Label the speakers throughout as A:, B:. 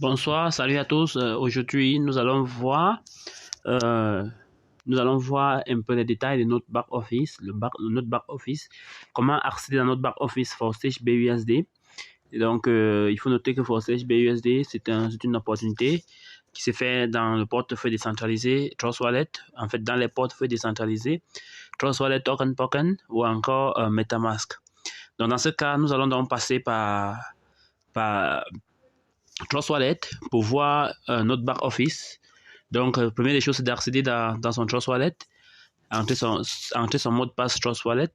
A: Bonsoir, salut à tous. Aujourd'hui, euh, nous allons voir un peu les détails de notre back office, notre back office, comment accéder à notre back office Forstage BUSD. Et donc, il faut noter que Forstage BUSD, c'est une opportunité qui se fait dans le portefeuille décentralisé Trust Wallet, en fait, dans les portefeuilles décentralisés Trust Wallet Token ou encore MetaMask. Donc, dans ce cas, nous allons donc passer par Trust Wallet pour voir notre back office. Donc, première des choses, c'est d'accéder dans son Trust Wallet, entrer son mot de passe Trust Wallet.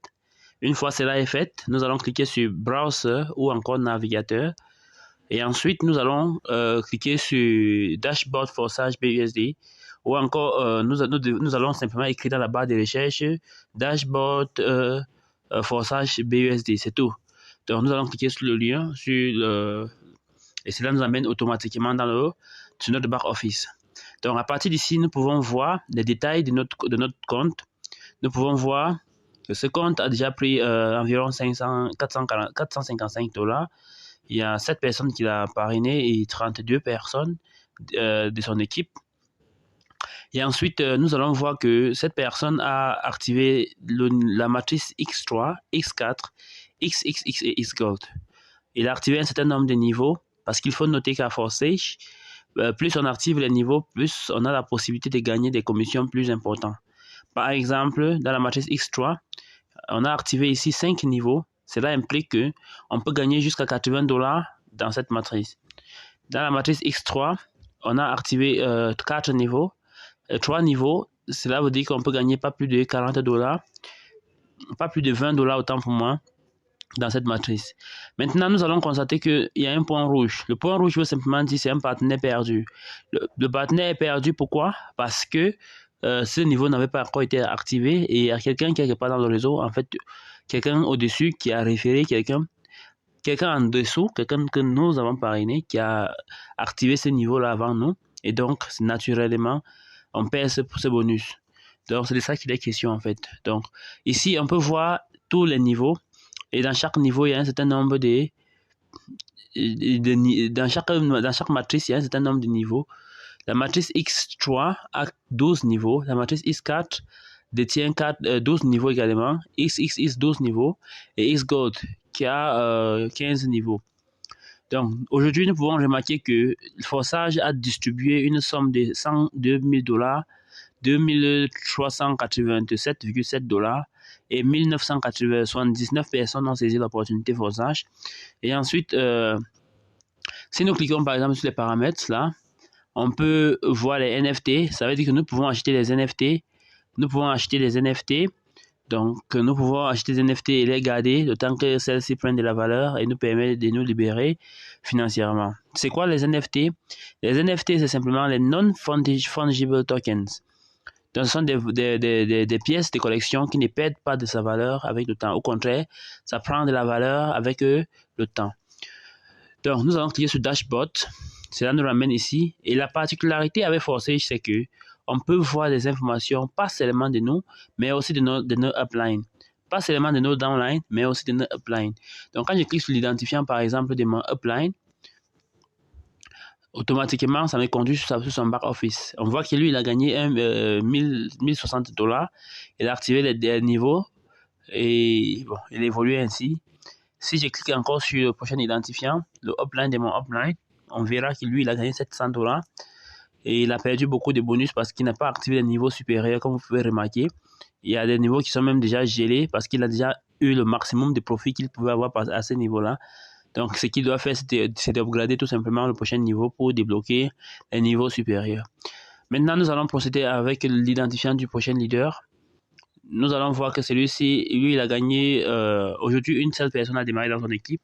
A: Une fois cela est fait, nous allons cliquer sur Browser ou encore Navigateur. Et ensuite, nous allons cliquer sur Dashboard Forsage BUSD ou encore nous allons simplement écrire dans la barre de recherche Dashboard Forsage BUSD, c'est tout. Donc, nous allons cliquer sur le lien, et cela nous amène automatiquement sur notre back office. Donc, à partir d'ici, nous pouvons voir les détails de notre compte. Nous pouvons voir que ce compte a déjà pris environ 455 $. Il y a 7 personnes qui l'ont parrainé et 32 personnes de son équipe. Et ensuite, nous allons voir que cette personne a activé la matrice X3, X4, XXX et XGold. Il a activé un certain nombre de niveaux parce qu'il faut noter qu'à Forsage, plus on active les niveaux, plus on a la possibilité de gagner des commissions plus importantes. Par exemple, dans la matrice X3, on a activé ici 5 niveaux. Cela implique qu'on peut gagner jusqu'à 80 $ dans cette matrice. Dans la matrice X3, on a activé 4 niveaux. 3 niveaux, cela veut dire qu'on peut gagner pas plus de 40 $, pas plus de 20 $ autant pour moi, dans cette matrice. Maintenant, nous allons constater qu'il y a un point rouge. Le point rouge veut simplement dire que c'est un partenaire perdu. Le partenaire est perdu, pourquoi? Parce que ce niveau n'avait pas encore été activé et il y a quelqu'un quelque part dans le réseau, en fait, quelqu'un au-dessus qui a référé quelqu'un en dessous, quelqu'un que nous avons parrainé, qui a activé ce niveau-là avant nous. Et donc, naturellement, on perd ce bonus. Donc, c'est de ça qu'il est question, en fait. Donc, ici, on peut voir tous les niveaux. Et dans chaque niveau, il y a un certain nombre dans chaque matrice, il y a un certain nombre de niveaux. La matrice X3 a 12 niveaux. La matrice X4 détient 12 niveaux également. XXX 12 niveaux. Et XGold qui a 15 niveaux. Donc, aujourd'hui, nous pouvons remarquer que Forsage a distribué une somme de 102 000 $, 2387,7 $ et 1979 personnes ont saisi l'opportunité Forsage. Et ensuite, si nous cliquons par exemple sur les paramètres là, on peut voir les NFT. Ça veut dire que nous pouvons acheter des NFT. Donc, nous pouvons acheter des NFT et les garder le temps que celles-ci prennent de la valeur et nous permettent de nous libérer financièrement. C'est quoi les NFT? Les NFT, c'est simplement les non-fungible tokens. Donc, ce sont des pièces de collection qui ne perdent pas de sa valeur avec le temps. Au contraire, ça prend de la valeur avec le temps. Donc, nous allons cliquer sur Dashboard. Cela nous ramène ici. Et la particularité avec Forsage, c'est que on peut voir des informations pas seulement de nous, mais aussi de nos uplines. Pas seulement de nos downlines, mais aussi de nos uplines. Donc, quand je clique sur l'identifiant, par exemple, de mon upline, automatiquement, ça me conduit sur son back office. On voit que lui, il a gagné 1060 $. Il a activé les niveaux et bon, il évolue ainsi. Si je clique encore sur le prochain identifiant, le upline de mon upline, on verra que lui, il a gagné 700 $ et il a perdu beaucoup de bonus parce qu'il n'a pas activé les niveaux supérieurs, comme vous pouvez remarquer. Il y a des niveaux qui sont même déjà gelés parce qu'il a déjà eu le maximum de profit qu'il pouvait avoir à ce niveau-là. Donc, ce qu'il doit faire, c'est d'upgrader tout simplement le prochain niveau pour débloquer les niveaux supérieurs. Maintenant, nous allons procéder avec l'identifiant du prochain leader. Nous allons voir que celui-ci, lui, il a gagné, aujourd'hui, une seule personne a démarré dans son équipe.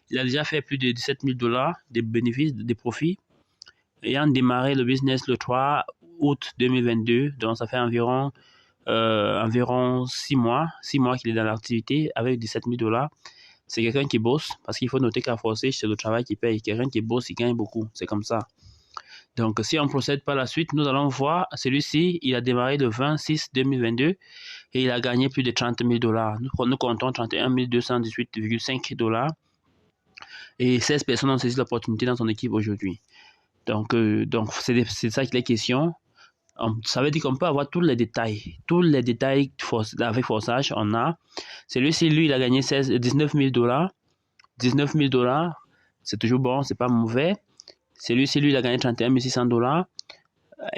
A: Il a déjà fait plus de 17 000 $ de bénéfices, de profits, ayant démarré le business le 3 août 2022. Donc, ça fait environ 6 mois qu'il est dans l'activité avec 17 000 $. C'est quelqu'un qui bosse, parce qu'il faut noter qu'à Forsage, c'est le travail qui paye. Quelqu'un qui bosse, il gagne beaucoup. C'est comme ça. Donc, si on procède par la suite, nous allons voir celui-ci, il a démarré le 20-6-2022 et il a gagné plus de 30 000 $. Nous comptons 31 218,5 $ et 16 personnes ont saisi l'opportunité dans son équipe aujourd'hui. Donc c'est ça qu'il est question. Ça veut dire qu'on peut avoir tous les détails avec forçage. On a celui-ci, lui, il a gagné 19 000 $. 19 000 $, c'est toujours bon, c'est pas mauvais. Celui-ci, lui, il a gagné 31 600 $.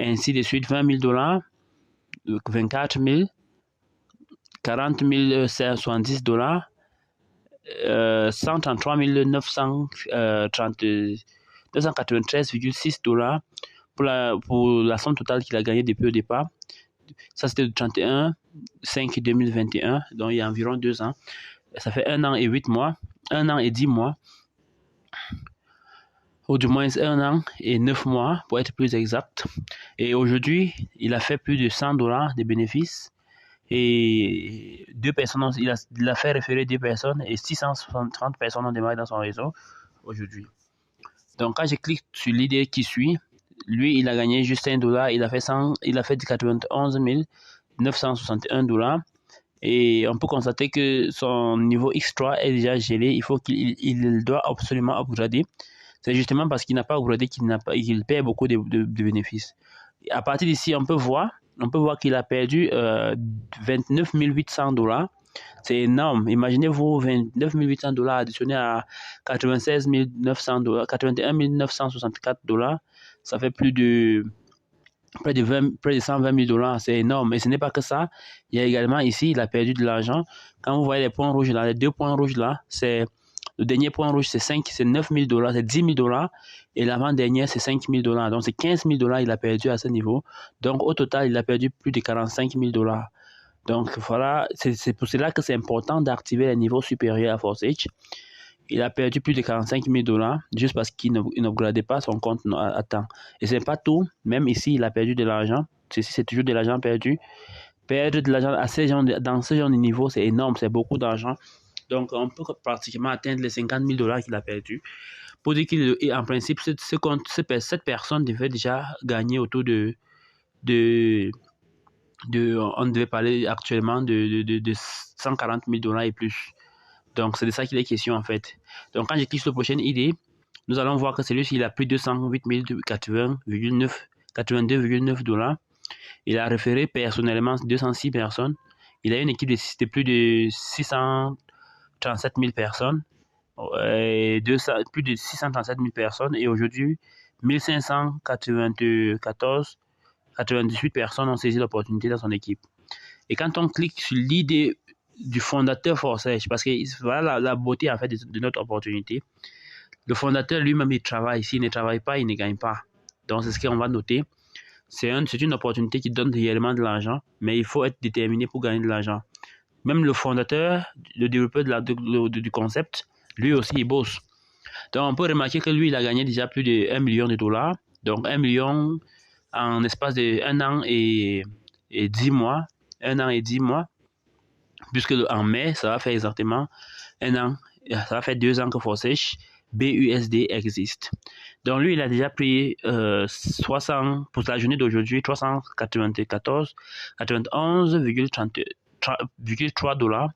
A: Ainsi de suite, 20 000 $, 24 000, 40 070 $, 133 993,6 $ pour la somme totale qu'il a gagnée depuis au départ. Ça, c'était le 31/5/2021, donc il y a environ 2 ans. Ça fait 1 an et 8 mois, 1 an et 10 mois, ou du moins 1 an et 9 mois pour être plus exact. Et aujourd'hui, il a fait plus de 100 $ de bénéfices. Et 2 personnes, il a fait référer 2 personnes et 630 personnes ont démarré dans son réseau aujourd'hui. Donc quand je clique sur l'idée qui suit, lui, il a gagné juste 1 $, il a fait 91 961 $. Et on peut constater que son niveau X3 est déjà gelé. Il doit absolument upgrader. C'est justement parce qu'il n'a pas upgradé qu'il perd beaucoup de bénéfices. Et à partir d'ici, on peut voir qu'il a perdu 29 800 $. C'est énorme. Imaginez-vous 29 800 $ additionnés à 96 900 $, 81 964 $. Ça fait près de 120 000 $. C'est énorme. Et ce n'est pas que ça. Il y a également ici, il a perdu de l'argent. Quand vous voyez les points rouges là, les 2 points rouges là, le dernier point rouge, c'est 9 000 $, c'est 10 000 $. Et l'avant-dernier, c'est 5 000 $. Donc, c'est 15 000 $ il a perdu à ce niveau. Donc, au total, il a perdu plus de 45 000 $. Donc, voilà, c'est pour cela que c'est important d'activer les niveaux supérieurs à ForceH. Il a perdu plus de 45 000 $ juste parce qu'il n'upgradait pas son compte à temps. Et ce n'est pas tout. Même ici, il a perdu de l'argent. Ceci, c'est toujours de l'argent perdu. Perdre de l'argent dans ce genre de niveau, c'est énorme. C'est beaucoup d'argent. Donc, on peut pratiquement atteindre les 50 000 $ qu'il a perdu. Pour dire qu'en principe, cette personne devait déjà gagner autour on devait parler actuellement de 140 000 $ et plus. Donc, c'est de ça qu'il est question en fait. Donc, quand je clique sur la prochaine idée, nous allons voir que celui-ci, il a pris 208 82,9 $. Il a référé personnellement 206 personnes. Il a une équipe de plus de 637 000 personnes. Plus de 637 000 personnes. Et aujourd'hui, 1598 personnes ont saisi l'opportunité dans son équipe. Et quand on clique sur l'idée du fondateur ForceH, parce que voilà la beauté en fait de notre opportunité, le fondateur lui-même il travaille. S'il ne travaille pas, il ne gagne pas. Donc c'est ce qu'on va noter. C'est une opportunité qui donne réellement de l'argent, mais il faut être déterminé pour gagner de l'argent. Même le fondateur, le développeur du concept, lui aussi il bosse. Donc on peut remarquer que lui il a gagné déjà plus de 1 million de $. Donc 1 million en espace de 1 an et 10 mois. 1 an et 10 mois. Puisque en mai, ça va faire exactement 1 an. Ça va faire 2 ans que ForceH BUSD existe. Donc lui, il a déjà pris 300 pour la journée d'aujourd'hui, 391,3 $.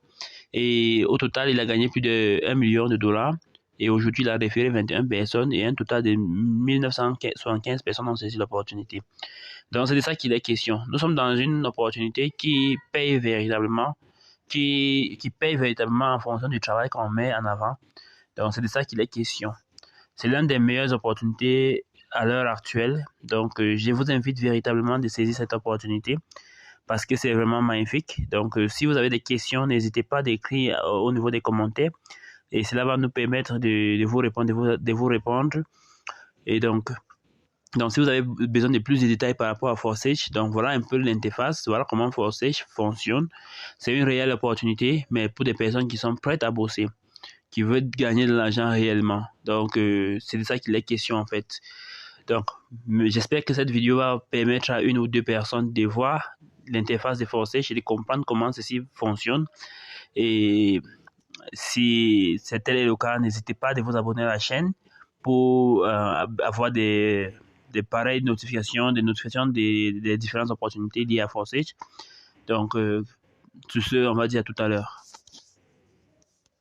A: Et au total, il a gagné plus de 1 million de $. Et aujourd'hui, il a référé 21 personnes et un total de 1975 personnes ont saisi l'opportunité. Donc c'est de ça qu'il est question. Nous sommes dans une opportunité qui paye véritablement, qui paye véritablement en fonction du travail qu'on met en avant. Donc c'est de ça qu'il est question. C'est l'une des meilleures opportunités à l'heure actuelle. Donc je vous invite véritablement de saisir cette opportunité parce que c'est vraiment magnifique. Donc si vous avez des questions, n'hésitez pas d'écrire au niveau des commentaires et cela va nous permettre de vous répondre. Et donc si vous avez besoin de plus de détails par rapport à ForceH, donc voilà un peu l'interface, voilà comment ForceH fonctionne. C'est une réelle opportunité, mais pour des personnes qui sont prêtes à bosser, qui veulent gagner de l'argent réellement. Donc c'est de ça qu'il est question en fait. Donc j'espère que cette vidéo va permettre à 1 ou 2 personnes de voir l'interface de ForceH et de comprendre comment ceci fonctionne. Et si c'est tel est le cas, n'hésitez pas à vous abonner à la chaîne pour avoir des pareilles notifications, des différentes opportunités liées à ForceH. Donc, tout ce, on va dire à tout à l'heure.